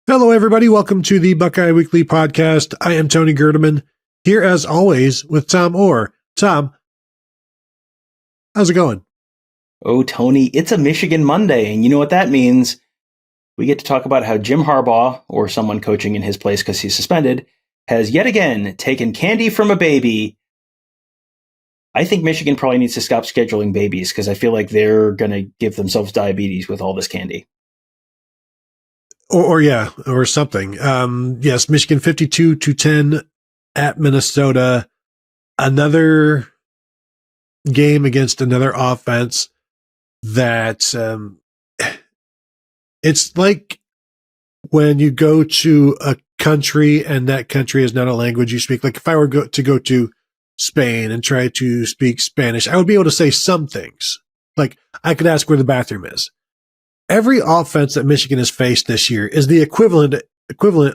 Hello, everybody. Welcome to the Buckeye Weekly Podcast. I am Tony Gerdeman, here as always with Tom Orr. Tom, how's it going? Oh, Tony, it's a Michigan Monday, and you know what that means. We get to talk about how Jim Harbaugh, or someone coaching in his place because he's suspended, has yet again taken candy from a baby. I think Michigan probably needs to stop scheduling babies because I feel like they're going to give themselves diabetes with all this candy. Or something. Yes, Michigan 52-10 at Minnesota. Another game against another offense that it's like when you go to a country and that country is not a language you speak. Like if I were to go to Spain and try to speak Spanish, I would be able to say some things. Like I could ask where the bathroom is. Every offense that Michigan has faced this year is the equivalent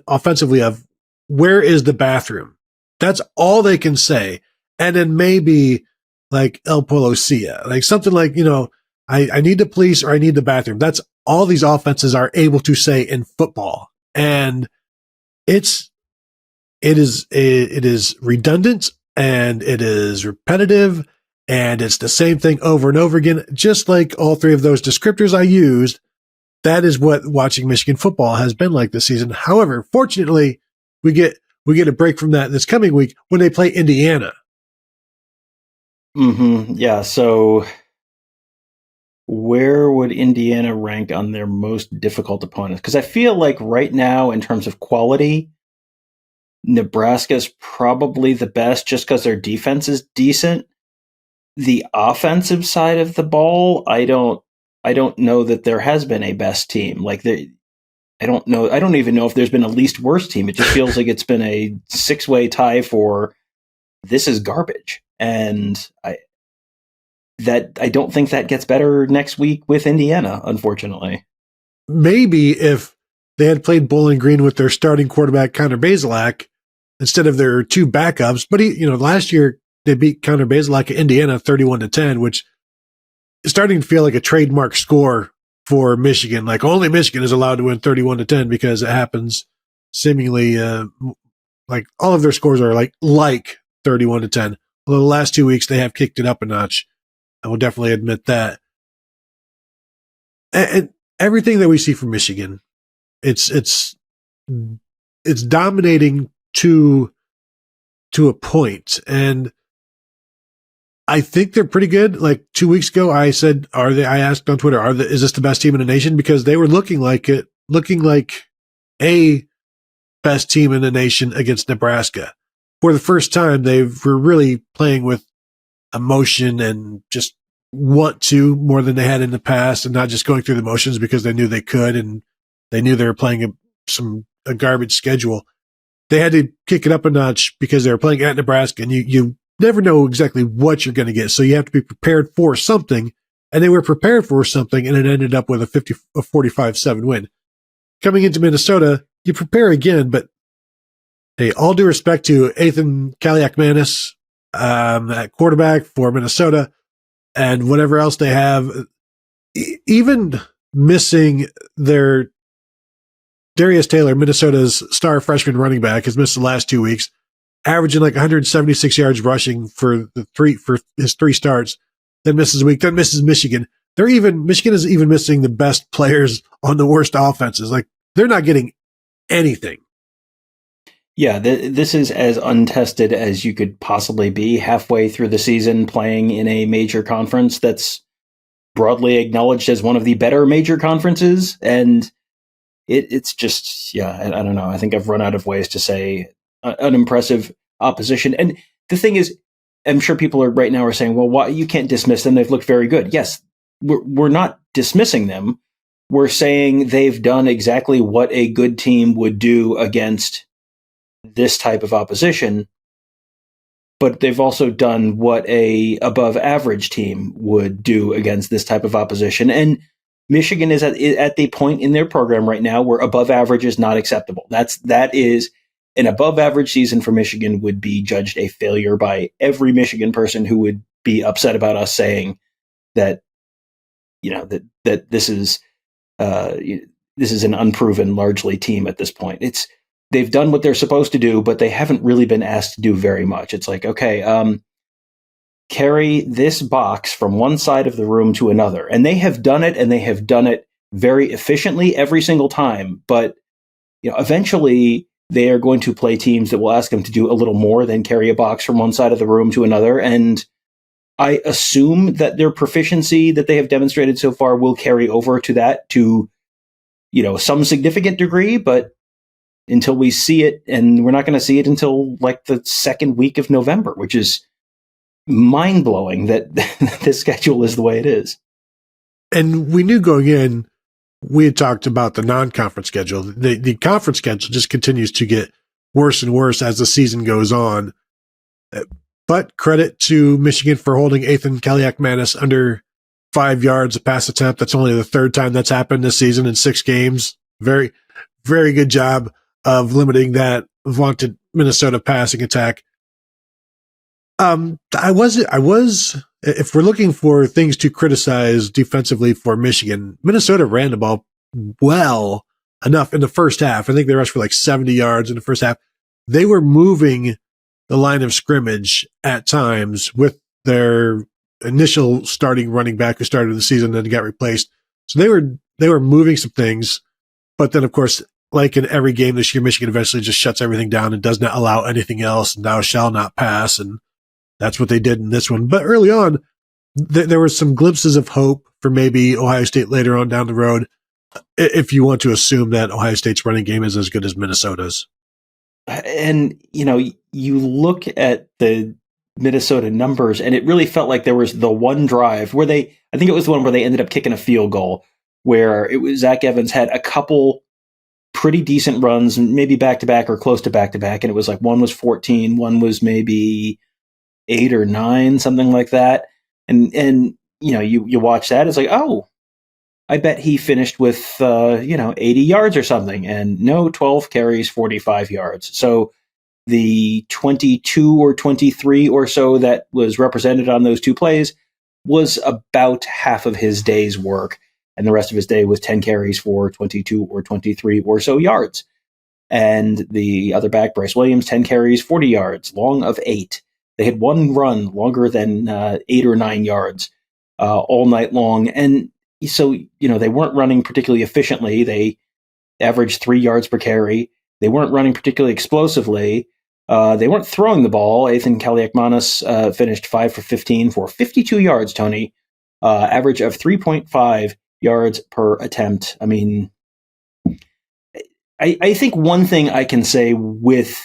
offensively of where is the bathroom? That's all they can say. And then maybe like El Policía, like something like, I need the police or I need the bathroom. That's all these offenses are able to say in football. And it is redundant and it is repetitive and it's the same thing over and over again. Just like all three of those descriptors I used, that is what watching Michigan football has been like this season. However, fortunately, we get a break from that this coming week when they play Indiana. Yeah, so where would Indiana rank on their most difficult opponents? Because I feel like right now, in terms of quality, Nebraska's probably the best just because their defense is decent. The offensive side of the ball, I don't know that there has been a best team. I don't even know if there's been a least worst team. It just feels like it's been a 6-way tie for this is garbage. And I don't think that gets better next week with Indiana, unfortunately. Maybe if they had played Bowling Green with their starting quarterback, Connor Bazelak, instead of their two backups. But last year they beat Connor Bazelak at Indiana 31-10, which is starting to feel like a trademark score for Michigan. Like only Michigan is allowed to win 31-10 because it happens seemingly like all of their scores are like 31-10. Although the last 2 weeks they have kicked it up a notch. I will definitely admit that. And everything that we see from Michigan, it's dominating to a point. And I think they're pretty good. Like 2 weeks ago, I said, I asked on Twitter, is this the best team in the nation? Because they were looking like a best team in the nation against Nebraska. For the first time, they were really playing with emotion and just want to more than they had in the past and not just going through the motions because they knew they could and they knew they were playing a garbage schedule. They had to kick it up a notch because they were playing at Nebraska and you never know exactly what you're going to get. So you have to be prepared for something, and they were prepared for something, and it ended up with a 45-7 win. Coming into Minnesota, you prepare again, but hey, all due respect to Ethan Kaliakmanis, at quarterback for Minnesota, and whatever else they have, even missing their Darius Taylor, Minnesota's star freshman running back, has missed the last 2 weeks, averaging like 176 yards rushing for his 3 starts, then misses a week, then misses Michigan. Michigan is even missing the best players on the worst offenses. Like they're not getting anything. Yeah, this is as untested as you could possibly be halfway through the season playing in a major conference that's broadly acknowledged as one of the better major conferences. And it's just, I don't know. I think I've run out of ways to say unimpressive opposition. And the thing is, I'm sure people right now are saying, well, why you can't dismiss them? They've looked very good. Yes, we're not dismissing them. We're saying they've done exactly what a good team would do against this type of opposition, but they've also done what a above average team would do against this type of opposition. And Michigan is at the point in their program right now where above average is not acceptable. That is an above average season for Michigan would be judged a failure by every Michigan person who would be upset about us saying that, that this is, this is an unproven, largely team at this point. They've done what they're supposed to do, but they haven't really been asked to do very much. It's like, okay, carry this box from one side of the room to another. And they have done it, and they have done it very efficiently every single time. But eventually they are going to play teams that will ask them to do a little more than carry a box from one side of the room to another. And I assume that their proficiency that they have demonstrated so far will carry over to that to, some significant degree, but until we see it, and we're not going to see it until like the second week of November, which is mind-blowing that this schedule is the way it is. And we knew going in, we had talked about the non-conference schedule. The conference schedule just continues to get worse and worse as the season goes on. But credit to Michigan for holding Ethan Kaliakmanis under 5 yards a pass attempt. That's only the third time that's happened this season in 6 games. Very, very good job of limiting that vaunted Minnesota passing attack. I was, if we're looking for things to criticize defensively for Michigan, Minnesota ran the ball well enough in the first half. I think they rushed for like 70 yards in the first half. They were moving the line of scrimmage at times with their initial starting running back who started the season and then got replaced. So they were moving some things, but then of course, like in every game this year, Michigan eventually just shuts everything down and does not allow anything else. And thou shall not pass. And that's what they did in this one. But early on, there were some glimpses of hope for maybe Ohio State later on down the road, if you want to assume that Ohio State's running game is as good as Minnesota's. And, you look at the Minnesota numbers, and it really felt like there was the one drive where I think it was the one where they ended up kicking a field goal, where it was Zach Evans had a couple pretty decent runs, maybe back-to-back or close to back-to-back, and it was like one was 14, one was maybe 8 or 9, something like that. And you watch that, it's like, oh, I bet he finished with 80 yards or something, and no, 12 carries, 45 yards. So the 22 or 23 or so that was represented on those 2 plays was about half of his day's work, and the rest of his day was 10 carries for 22 or 23 or so yards. And the other back, Bryce Williams, 10 carries, 40 yards, long of 8. They had one run longer than 8 or 9 yards all night long. And so, they weren't running particularly efficiently. They averaged 3 yards per carry. They weren't running particularly explosively. They weren't throwing the ball. Ethan Kaliakmanis finished 5 for 15 for 52 yards, Tony. Average of 3.5 yards per attempt. I mean, I think one thing I can say with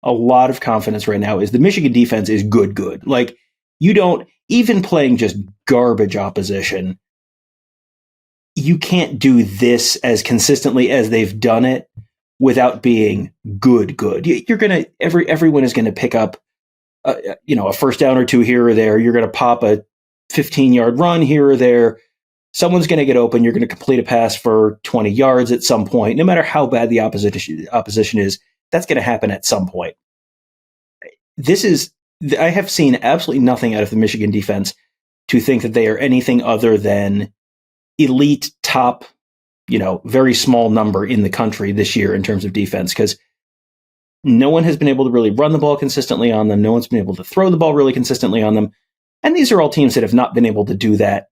a lot of confidence right now is the Michigan defense is good. Like, you don't, even playing just garbage opposition, you can't do this as consistently as they've done it without being good. You're going to, everyone is going to pick up, a first down or 2 here or there. You're going to pop a 15-yard run here or there. Someone's going to get open. You're going to complete a pass for 20 yards at some point. No matter how bad the opposition is, that's going to happen at some point. I have seen absolutely nothing out of the Michigan defense to think that they are anything other than elite top, very small number in the country this year in terms of defense, because no one has been able to really run the ball consistently on them. No one's been able to throw the ball really consistently on them. And these are all teams that have not been able to do that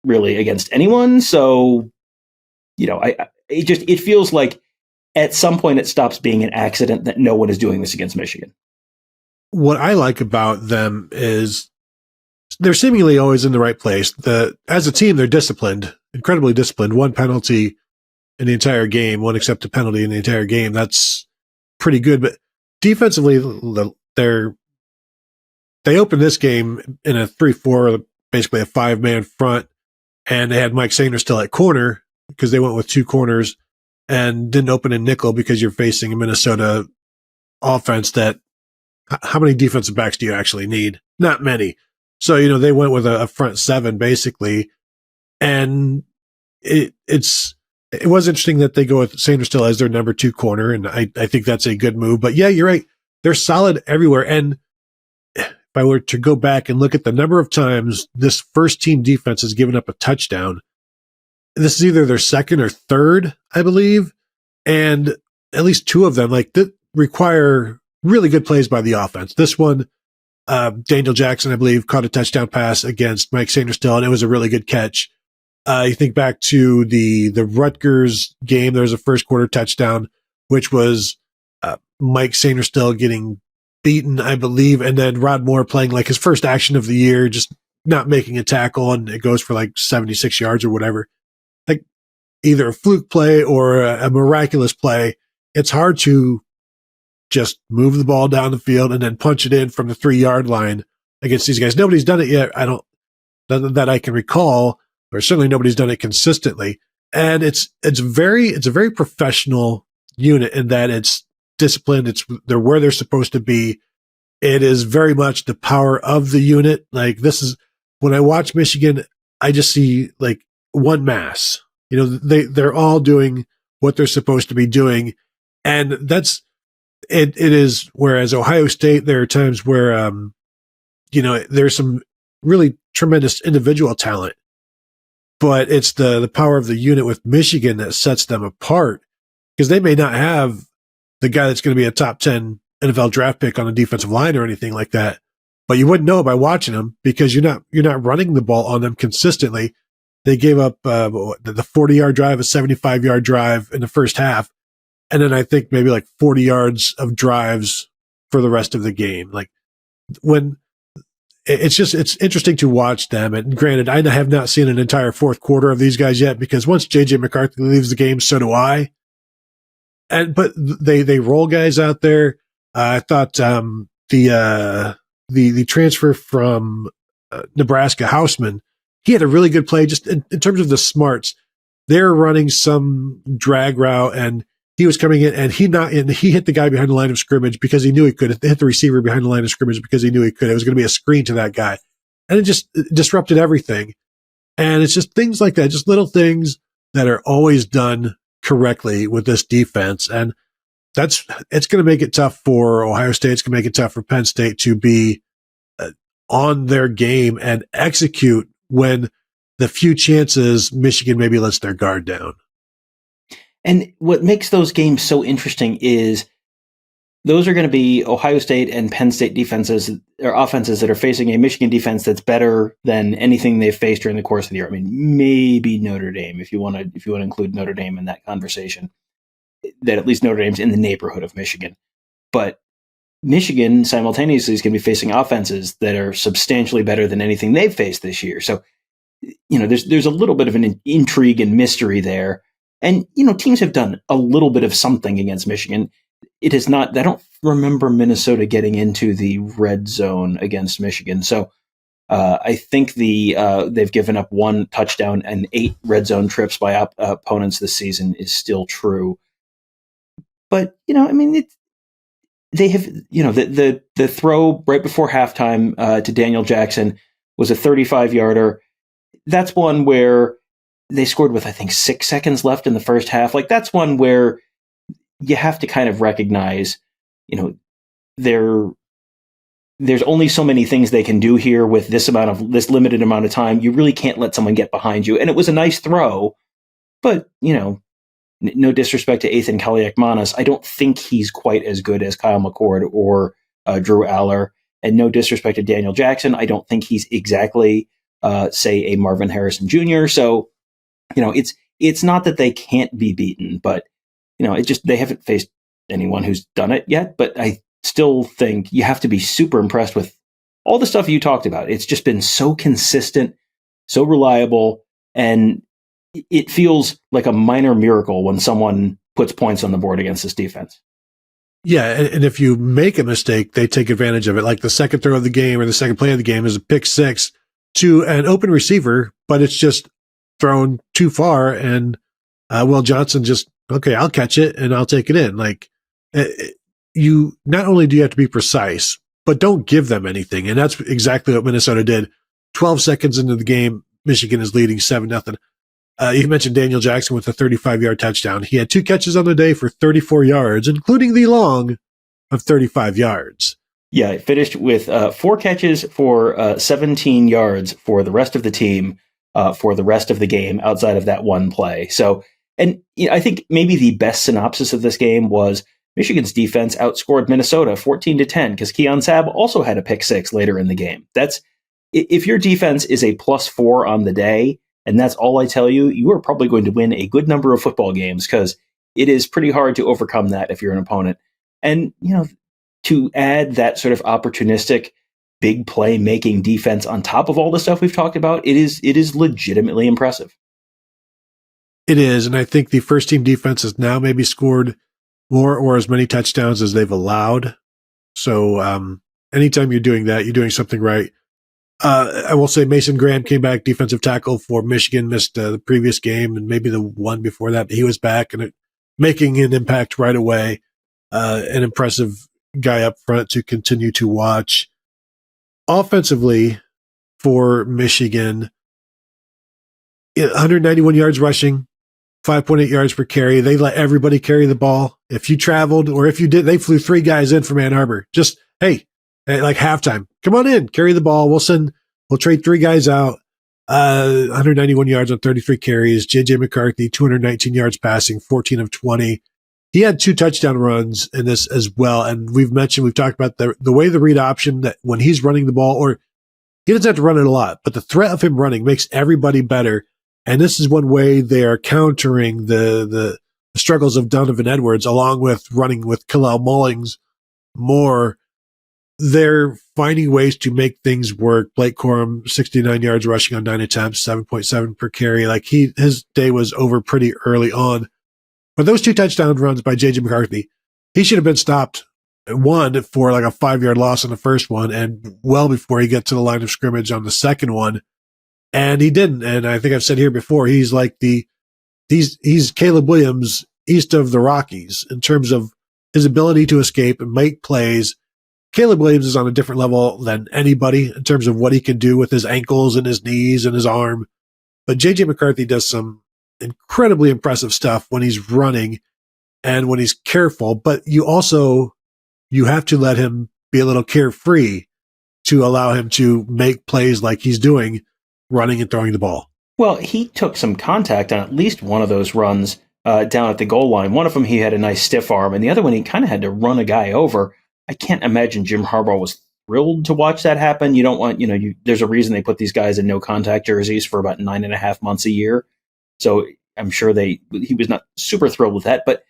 really against anyone. So, it feels like at some point it stops being an accident that no one is doing this against Michigan. What I like about them is they're seemingly always in the right place. As a team, they're disciplined, incredibly disciplined. 1 penalty in the entire game, 1 accepted penalty in the entire game. That's pretty good. But defensively, they opened this game in a 3-4, basically a 5-man front, and they had Mike Sainer still at corner because they went with 2 corners and didn't open in nickel because you're facing a Minnesota offense that, how many defensive backs do you actually need? Not many. So, they went with a front 7 basically. And it was interesting that they go with Sanders still as their number 2 corner. And I think that's a good move, but yeah, you're right. They're solid everywhere. And if I were to go back and look at the number of times this first team defense has given up a touchdown, this is either their second or third, I believe. And at least two of them require really good plays by the offense. This one, Daniel Jackson, I believe, caught a touchdown pass against Mike Sainristil, and it was a really good catch. You think back to the Rutgers game, there was a first quarter touchdown, which was Mike Sainristil getting beaten, I believe, and then Rod Moore playing like his first action of the year, just not making a tackle, and it goes for like 76 yards or whatever. Like either a fluke play or a miraculous play. It's hard to just move the ball down the field and then punch it in from the 3-yard line against these guys. Nobody's done it yet. That I can recall, or certainly nobody's done it consistently. And it's a very professional unit in that it's disciplined. They're where they're supposed to be. It is very much the power of the unit. Like this is when I watch Michigan, I just see like one mass. You know, they're all doing what they're supposed to be doing. And that's, it is, whereas Ohio State, there are times where, there's some really tremendous individual talent, but it's the power of the unit with Michigan that sets them apart, because they may not have the guy that's going to be a top 10 NFL draft pick on the defensive line or anything like that, but you wouldn't know by watching them because you're not running the ball on them consistently. They gave up the 40-yard drive, a 75-yard drive in the first half. And then I think maybe like 40 yards of drives for the rest of the game. Like when it's interesting to watch them. And granted, I have not seen an entire fourth quarter of these guys yet, because once JJ McCarthy leaves the game, so do I. But they roll guys out there. I thought, the transfer from Nebraska, Hausman, he had a really good play just in terms of the smarts. They're running some drag route and he was coming in and he hit the guy behind the line of scrimmage because he knew he could. Hit the receiver behind the line of scrimmage because he knew he could. It was going to be a screen to that guy. And it just disrupted everything. And it's just things like that, just little things that are always done correctly with this defense. And it's going to make it tough for Ohio State. It's going to make it tough for Penn State to be on their game and execute when the few chances Michigan maybe lets their guard down. And what makes those games so interesting is those are going to be Ohio State and Penn State defenses or offenses that are facing a Michigan defense that's better than anything they've faced during the course of the year. I mean, maybe Notre Dame, if you want to include Notre Dame in that conversation, that at least Notre Dame's in the neighborhood of Michigan. But Michigan simultaneously is going to be facing offenses that are substantially better than anything they've faced this year. So, there's a little bit of an intrigue and mystery there. And, teams have done a little bit of something against Michigan. It is not, I don't remember Minnesota getting into the red zone against Michigan. So I think they've given up 1 touchdown and 8 red zone trips by opponents this season is still true. But, they have, the throw right before halftime to Daniel Jackson was a 35-yarder. That's one where they scored with, I think, 6 seconds left in the first half. Like, that's one where you have to kind of recognize, there's only so many things they can do here with this limited amount of time. You really can't let someone get behind you. And it was a nice throw, but, no disrespect to Ethan Kaliakmanis, I don't think he's quite as good as Kyle McCord or Drew Aller. And no disrespect to Daniel Jackson, I don't think he's exactly, say, a Marvin Harrison Jr. So, it's not that they can't be beaten, but, they haven't faced anyone who's done it yet. But I still think you have to be super impressed with all the stuff you talked about. It's just been so consistent, so reliable, and it feels like a minor miracle when someone puts points on the board against this defense. Yeah, and if you make a mistake, they take advantage of it. Like the second throw of the game or the second play of the game is a pick six to an open receiver, but it's just thrown too far, and Will Johnson just, okay, I'll catch it and I'll take it in. Like, you not only do you have to be precise, but don't give them anything. And that's exactly what Minnesota did. 12 seconds into the game, Michigan is leading 7-0. You mentioned Daniel Jackson with a 35-yard touchdown. He had 2 catches on the day for 34 yards, including the long of 35 yards. Yeah, it finished with 4 catches for 17 yards for the rest of the team. for the rest of the game outside of that one play. So, and I think maybe the best synopsis of this game was Michigan's defense outscored Minnesota 14-10 because Keon Sabb also had a pick six later in the game. That's if your defense is a +4 on the day, and that's all I tell you, you are probably going to win a good number of football games because it is pretty hard to overcome that if you're an opponent. And, to add that sort of opportunistic, big play making defense on top of all the stuff we've talked about, it is legitimately impressive. It is, and I think the first team defense has now maybe scored more or as many touchdowns as they've allowed. So anytime you're doing that, you're doing something right. I will say Mason Graham came back, defensive tackle for Michigan, missed the previous game and maybe the one before that, but he was back and making an impact right away. An impressive guy up front to continue to watch. Offensively for Michigan, 191 yards rushing, 5.8 yards per carry. They let everybody carry the ball. If you traveled or if you did, they flew 3 guys in from Ann Arbor. Just, hey, like halftime, come on in, carry the ball. We'll trade 3 guys out. 191 yards on 33 carries. JJ McCarthy, 219 yards passing, 14 of 20. He had 2 touchdown runs in this as well. And we've talked about the way the read option that when he's running the ball, or he doesn't have to run it a lot, but the threat of him running makes everybody better. And this is one way they are countering the struggles of Donovan Edwards, along with running with Kalel Mullings more. They're finding ways to make things work. Blake Corum, 69 yards rushing on 9 attempts, 7.7 per carry. Like his day was over pretty early on. But those 2 touchdown runs by JJ McCarthy, he should have been stopped, one for like a 5-yard loss on the first one, and well before he got to the line of scrimmage on the second one. And he didn't. And I think I've said here before, he's like he's Caleb Williams east of the Rockies in terms of his ability to escape and make plays. Caleb Williams is on a different level than anybody in terms of what he can do with his ankles and his knees and his arm. But JJ McCarthy does some incredibly impressive stuff when he's running and when he's careful, but you have to let him be a little carefree to allow him to make plays like he's doing, running and throwing the ball. Well, he took some contact on at least one of those runs down at the goal line. One of them, he had a nice stiff arm, and the other one, he kind of had to run a guy over. I can't imagine Jim Harbaugh was thrilled to watch that happen. You don't want, there's a reason they put these guys in no contact jerseys for about 9.5 months a year. So I'm sure he was not super thrilled with that. But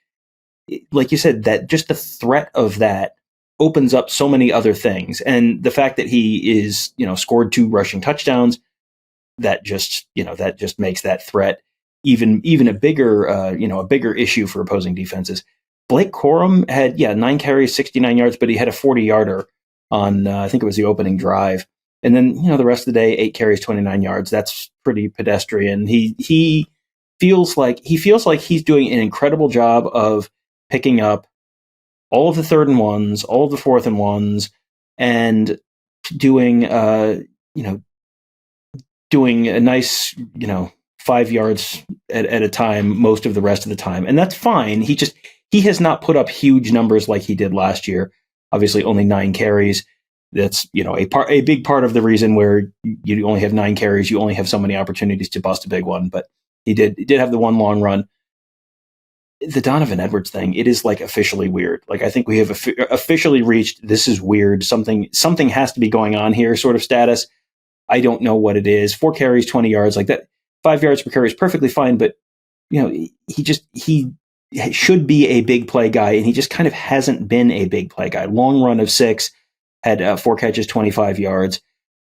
like you said, that just the threat of that opens up so many other things. And the fact that he is, scored 2 rushing touchdowns, that just makes that threat even a bigger issue for opposing defenses. Blake Corum had 9 carries, 69 yards, but he had a 40-yarder on I think it was the opening drive. And then, the rest of the day, 8 carries, 29 yards. That's pretty pedestrian. He feels like he's doing an incredible job of picking up all of the 3rd and 1s, all of the 4th and 1s, and doing a nice, 5 yards at a time most of the rest of the time. And that's fine. He has not put up huge numbers like he did last year. Obviously only 9 carries. That's, a big part of the reason where you only have 9 carries. You only have so many opportunities to bust a big one, but he did have the one long run. The Donovan Edwards thing, it is like officially weird. Like I think we have officially reached, this is weird. Something has to be going on here sort of status. I don't know what it is. 4 carries, 20 yards like that. 5 yards per carry is perfectly fine, but he should be a big play guy, and he just kind of hasn't been a big play guy. Long run of 6, had 4 catches, 25 yards,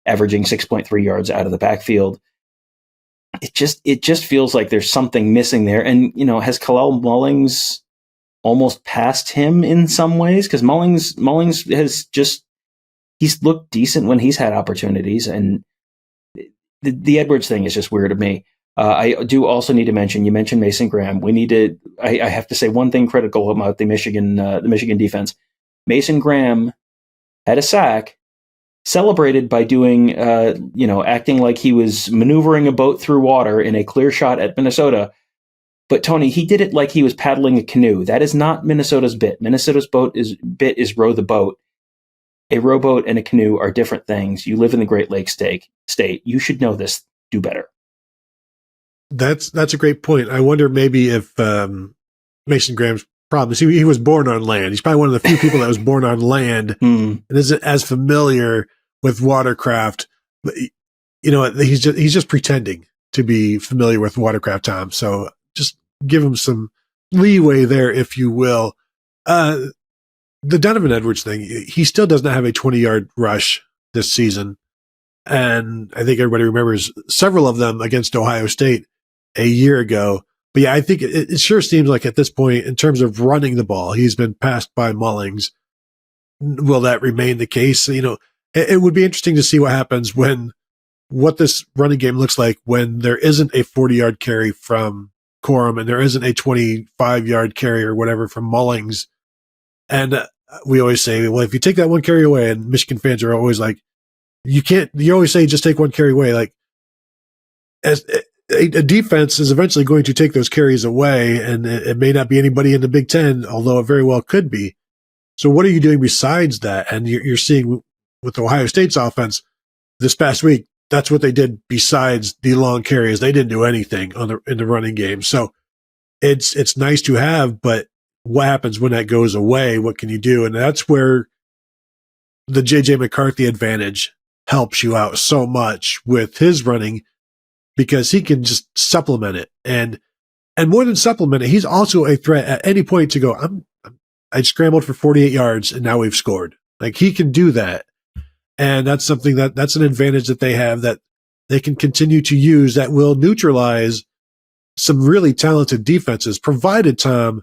averaging 6.3 yards out of the backfield. It just feels like there's something missing there. And, has Kalel Mullings almost passed him in some ways? Because Mullings has he's looked decent when he's had opportunities, and the Edwards thing is just weird to me. I do also need to mention, you mentioned Mason Graham. I have to say one thing critical about the Michigan defense. Mason Graham had a sack, celebrated by doing, acting like he was maneuvering a boat through water in a clear shot at Minnesota. But Tony, he did it like he was paddling a canoe. That is not Minnesota's bit. Minnesota's bit is row the boat. A rowboat and a canoe are different things. You live in the Great Lakes state. You should know this. Do better. That's a great point. I wonder maybe if Mason Graham's problem is he was born on land. He's probably one of the few people that was born on land and isn't as familiar with watercraft. But, he's just pretending to be familiar with watercraft, Tom. So just give him some leeway there, if you will. The Donovan Edwards thing, he still does not have a 20-yard rush this season. And I think everybody remembers several of them against Ohio State a year ago. But yeah, I think it sure seems like at this point, in terms of running the ball, he's been passed by Mullings. Will that remain the case? It would be interesting to see what happens what this running game looks like when there isn't a 40-yard carry from Corum and there isn't a 25-yard carry or whatever from Mullings. And we always say, well, if you take that one carry away, and Michigan fans are always like, you always say just take one carry away. Like, as a defense is eventually going to take those carries away, and it may not be anybody in the Big Ten, although it very well could be. So what are you doing besides that? And you're seeing with Ohio State's offense this past week, that's what they did besides the long carries. They didn't do anything in the running game. So it's nice to have, but what happens when that goes away? What can you do? And that's where the J.J. McCarthy advantage helps you out so much with his running, because he can just supplement it. And more than supplement it, he's also a threat at any point to go, I scrambled for 48 yards and now we've scored. Like, he can do that. And that's something that's an advantage that they have that they can continue to use that will neutralize some really talented defenses, provided, Tom,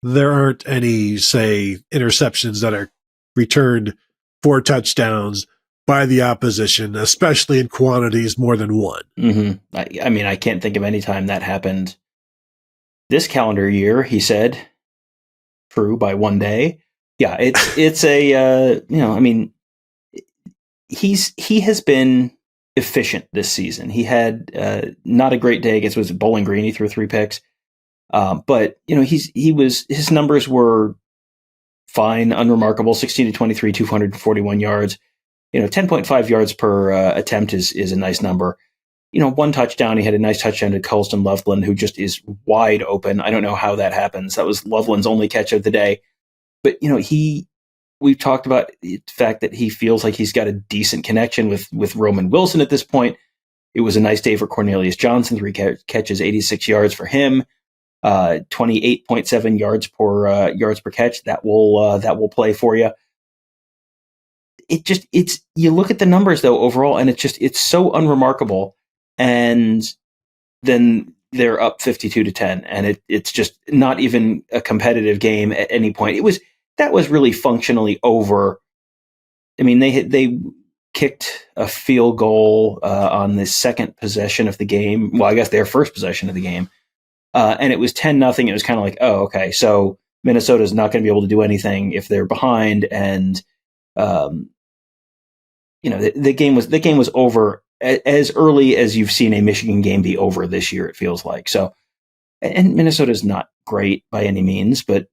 there aren't any, say, interceptions that are returned for touchdowns by the opposition, especially in quantities more than one. Mm-hmm. I mean, I can't think of any time that happened this calendar year, he said. True, by one day. Yeah, it's a, I mean, he has been efficient this season. He had not a great day against Bowling Green. He threw 3 picks. But, his numbers were fine, unremarkable, 16 to 23, 241 yards. 10.5 yards per attempt is a nice number. 1 touchdown. He had a nice touchdown to Colston Loveland, who just is wide open. I don't know how that happens. That was Loveland's only catch of the day. But, we've talked about the fact that he feels like he's got a decent connection with Roman Wilson at this point. It was a nice day for Cornelius Johnson, 3 catches, 86 yards for him. 28.7 yards per catch. That will play for you. You look at the numbers though overall, and it's so unremarkable. And then they're up 52-10, and it's just not even a competitive game at any point. That was really functionally over. I mean, they kicked a field goal on the second possession of the game. Well, I guess their first possession of the game. And it was 10-0. It was kind of like, oh, okay, so Minnesota's not going to be able to do anything if they're behind. And, the game was over as early as you've seen a Michigan game be over this year, it feels like. So, and Minnesota's not great by any means, but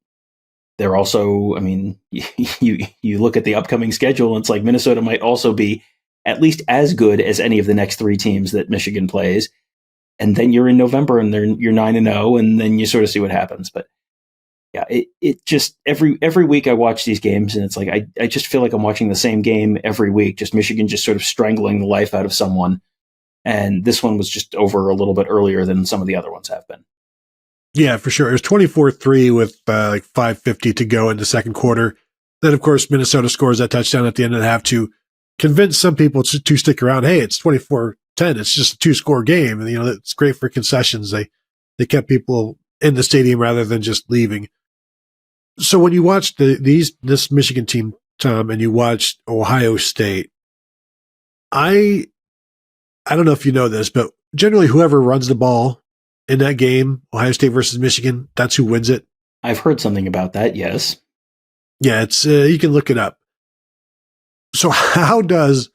they're also, I mean, you look at the upcoming schedule, and it's like Minnesota might also be at least as good as any of the next 3 teams that Michigan plays. And then you're in November and you're 9-0, and then you sort of see what happens. But yeah, it just every week I watch these games, and it's like I just feel like I'm watching the same game every week. Just Michigan just sort of strangling the life out of someone. And this one was just over a little bit earlier than some of the other ones have been. Yeah, for sure. It was 24-3 with like 5:50 to go in the second quarter. Then, of course, Minnesota scores that touchdown at the end of the half to convince some people to stick around. Hey, it's 24-10. It's just a 2-score game. And, it's great for concessions. They kept people in the stadium rather than just leaving. So when you watch this Michigan team, Tom, and you watch Ohio State, I don't know if you know this, but generally whoever runs the ball in that game, Ohio State versus Michigan, that's who wins it. I've heard something about that, yes. Yeah, it's you can look it up. So because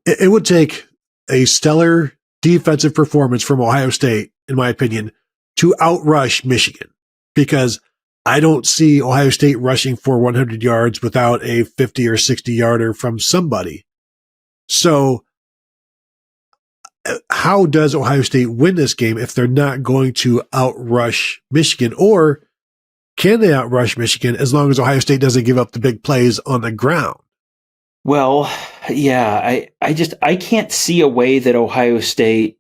it would take a stellar defensive performance from Ohio State, in my opinion, to outrush Michigan, because I don't see Ohio State rushing for 100 yards without a 50 or 60 yarder from somebody. So how does Ohio State win this game if they're not going to outrush Michigan? Or can they outrush Michigan as long as Ohio State doesn't give up the big plays on the ground? Well, yeah, I can't see a way that Ohio State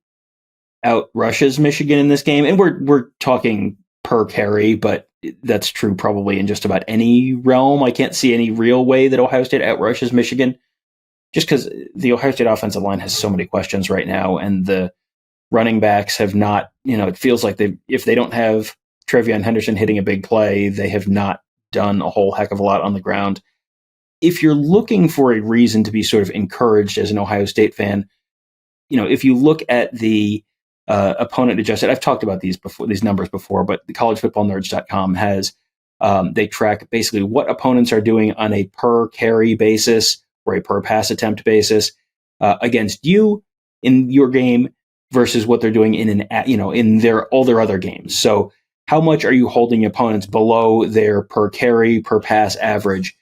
outrushes Michigan in this game. And we're talking per carry, but that's true probably in just about any realm. I can't see any real way that Ohio State outrushes Michigan, just because the Ohio State offensive line has so many questions right now, and the running backs have not, it feels like if they don't have Trevion Henderson hitting a big play, they have not done a whole heck of a lot on the ground. If you're looking for a reason to be sort of encouraged as an Ohio State fan, if you look at the opponent adjusted, I've talked about these numbers before, but the collegefootballnerds.com has, they track basically what opponents are doing on a per carry basis or a per pass attempt basis against you in your game versus what they're doing in all their other games. So how much are you holding opponents below their per carry, per pass average?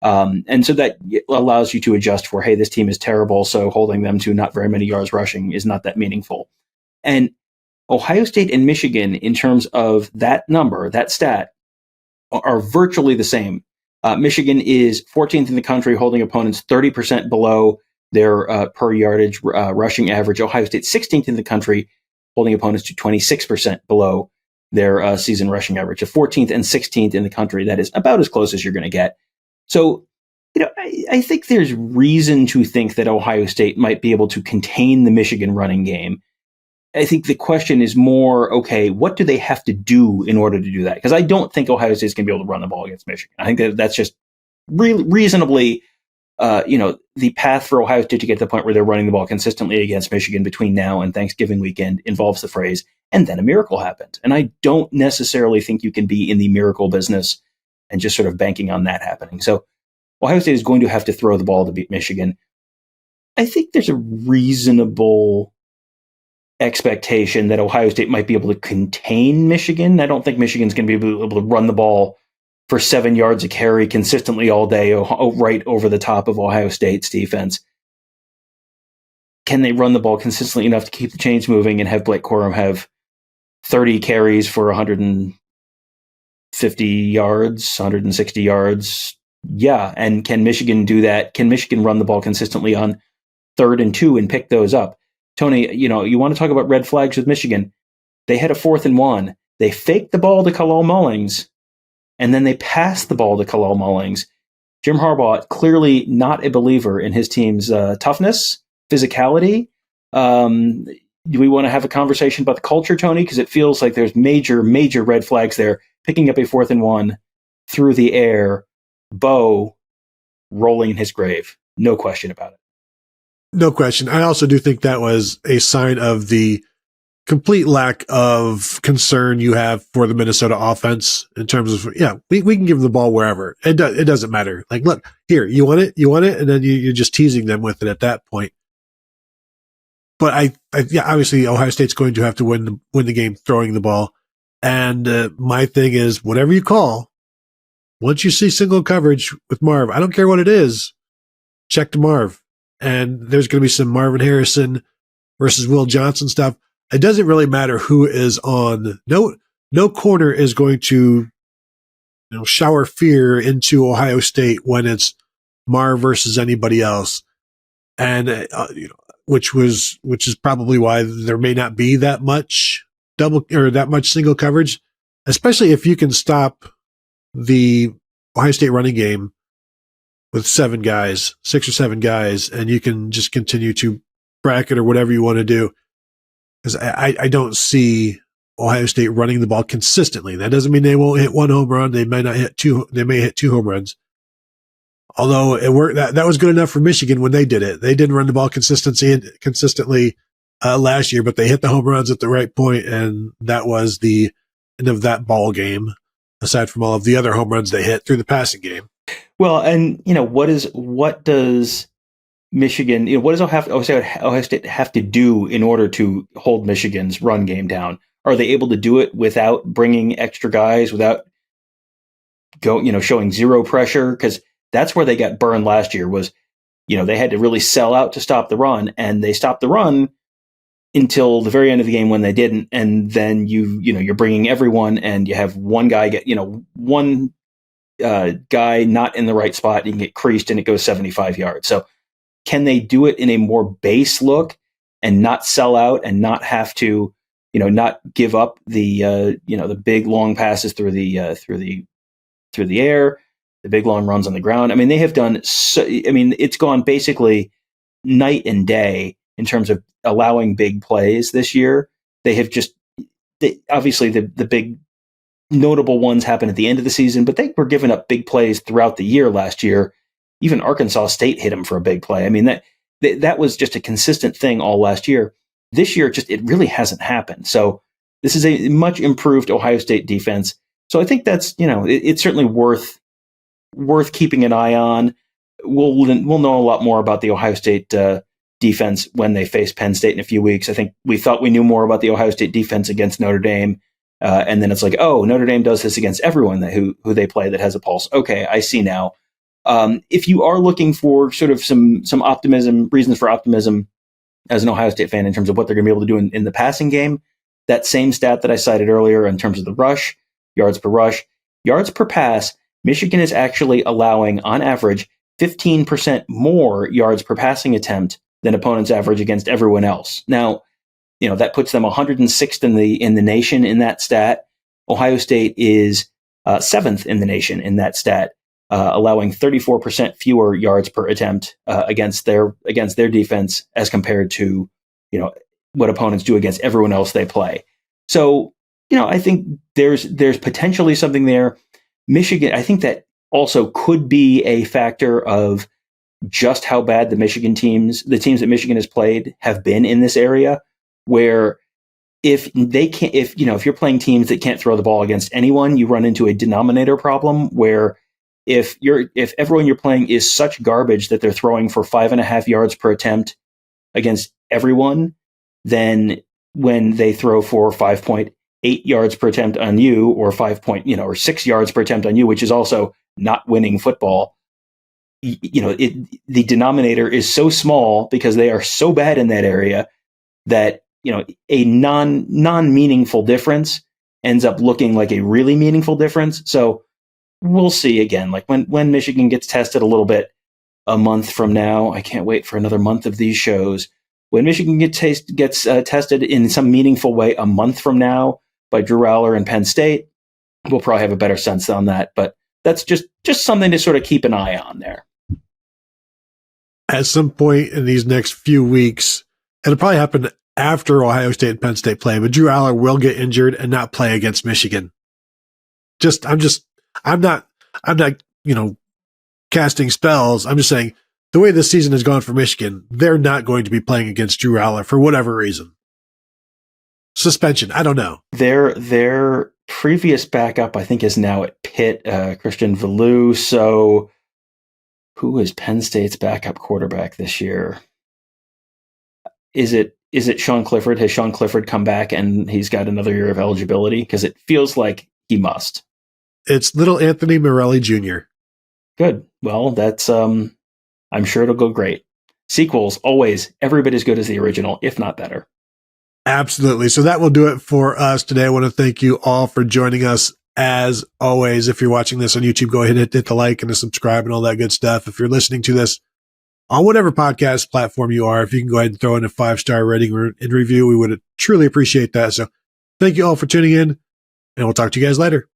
And so that allows you to adjust for, hey, this team is terrible, so holding them to not very many yards rushing is not that meaningful. And Ohio State and Michigan, in terms of that number, that stat, are virtually the same. Michigan is 14th in the country, holding opponents 30% below their per yardage rushing average. Ohio State 16th in the country, holding opponents to 26% below their season rushing average. So 14th and 16th in the country, that is about as close as you're going to get. So, I think there's reason to think that Ohio State might be able to contain the Michigan running game. I think the question is more, okay, what do they have to do in order to do that? Because I don't think Ohio State is going to be able to run the ball against Michigan. I think that's just reasonably, the path for Ohio State to get to the point where they're running the ball consistently against Michigan between now and Thanksgiving weekend involves the phrase, and then a miracle happened. And I don't necessarily think you can be in the miracle business and just sort of banking on that happening. So Ohio State is going to have to throw the ball to beat Michigan. I think there's a reasonable expectation that Ohio State might be able to contain Michigan. I don't think Michigan's going to be able to run the ball for 7 yards a carry consistently all day, right over the top of Ohio State's defense. Can they run the ball consistently enough to keep the chains moving and have Blake Corum have 30 carries for 150 yards, 160 yards? Yeah. And can Michigan do that? Can Michigan run the ball consistently on 3rd and 2 and pick those up? Tony, you want to talk about red flags with Michigan. They had a 4th and 1. They faked the ball to Khalil Mullings, and then they passed the ball to Khalil Mullings. Jim Harbaugh, clearly not a believer in his team's toughness, physicality. Do we want to have a conversation about the culture, Tony? Because it feels like there's major, major red flags there. Picking up a 4th and 1 through the air, Bo rolling in his grave. No question about it. No question. I also do think that was a sign of the complete lack of concern you have for the Minnesota offense in terms of, we can give them the ball wherever. It doesn't matter. Like, look, here, you want it? And then you're just teasing them with it at that point. But obviously Ohio State's going to have to win the game throwing the ball. And my thing is, whatever you call, once you see single coverage with Marv, I don't care what it is, check to Marv. And there's going to be some Marvin Harrison versus Will Johnson stuff. It doesn't really matter who is on. No corner is going to shower fear into Ohio State when it's Marv versus anybody else. And which is probably why there may not be that much double or that much single coverage, especially if you can stop the Ohio State running game with 6 or 7 guys, and you can just continue to bracket or whatever you want to do. Because I don't see Ohio State running the ball consistently. That doesn't mean they won't hit 1 home run. They may not hit 2. They may hit 2 home runs. Although it worked, that was good enough for Michigan when they did it. They didn't run the ball consistently last year, but they hit the home runs at the right point, and that was the end of that ball game. Aside from all of the other home runs they hit through the passing game. Well, and what does Michigan, what does Ohio State have to do in order to hold Michigan's run game down? Are they able to do it without bringing extra guys, without showing zero pressure? Because that's where they got burned last year was, they had to really sell out to stop the run, and they stopped the run until the very end of the game when they didn't. And then you're bringing everyone and you have one guy one guy not in the right spot, you can get creased and it goes 75 yards. So can they do it in a more base look and not sell out and not have to, not give up the big long passes through the air, the big long runs on the ground? I mean, they have done it's gone basically night and day in terms of allowing big plays this year. They have obviously the big notable ones happen at the end of the season, but they were giving up big plays throughout the year last year. Even Arkansas State hit them for a big play. I mean, that was just a consistent thing all last year. This year, it really hasn't happened. So this is a much improved Ohio State defense. So I think that's, it's certainly worth keeping an eye on. We'll know a lot more about the Ohio State defense when they face Penn State in a few weeks. I think we thought we knew more about the Ohio State defense against Notre Dame. And then it's like, oh, Notre Dame does this against everyone who they play that has a pulse. Okay, I see now. If you are looking for sort of some optimism, reasons for optimism as an Ohio State fan in terms of what they're going to be able to do in the passing game, that same stat that I cited earlier in terms of the rush, yards per pass, Michigan is actually allowing, on average, 15% more yards per passing attempt than opponents average against everyone else. Now, that puts them 106th in the nation in that stat. Ohio State is 7th in the nation in that stat, allowing 34% fewer yards per attempt against their defense as compared to what opponents do against everyone else they play. So I think there's potentially something there. Michigan, I think that also could be a factor of just how bad the teams that Michigan has played have been in this area, where if you're playing teams that can't throw the ball against anyone, you run into a denominator problem where if everyone you're playing is such garbage that they're throwing for 5.5 yards per attempt against everyone, then when they throw for 5.8 yards per attempt on you, or 6 yards per attempt on you, which is also not winning football, the denominator is so small because they are so bad in that area that a non-meaningful difference ends up looking like a really meaningful difference. So we'll see again, like when Michigan gets tested a little bit a month from now. I can't wait for another month of these shows. When Michigan gets tested in some meaningful way a month from now by Drew Aller and Penn State, we'll probably have a better sense on that. But that's just something to sort of keep an eye on there. At some point in these next few weeks, it'll probably happen after Ohio State and Penn State play, but Drew Aller will get injured and not play against Michigan. I'm not, casting spells. I'm just saying the way this season has gone for Michigan, they're not going to be playing against Drew Aller for whatever reason. Suspension, I don't know. Their previous backup, I think, is now at Pitt, Christian Velou. So who is Penn State's backup quarterback this year? Is it Sean Clifford? Has Sean Clifford come back and he's got another year of eligibility? Because it feels like he must. It's little Anthony Morelli Jr. Good. Well, that's I'm sure it'll go great. Sequels, always every bit as good as the original, if not better. Absolutely. So that will do it for us today. I want to thank you all for joining us. As always, if you're watching this on YouTube, go ahead and hit the like and the subscribe and all that good stuff. If you're listening to this on whatever podcast platform you are, if you can go ahead and throw in a 5-star rating and review, we would truly appreciate that. So thank you all for tuning in, and we'll talk to you guys later.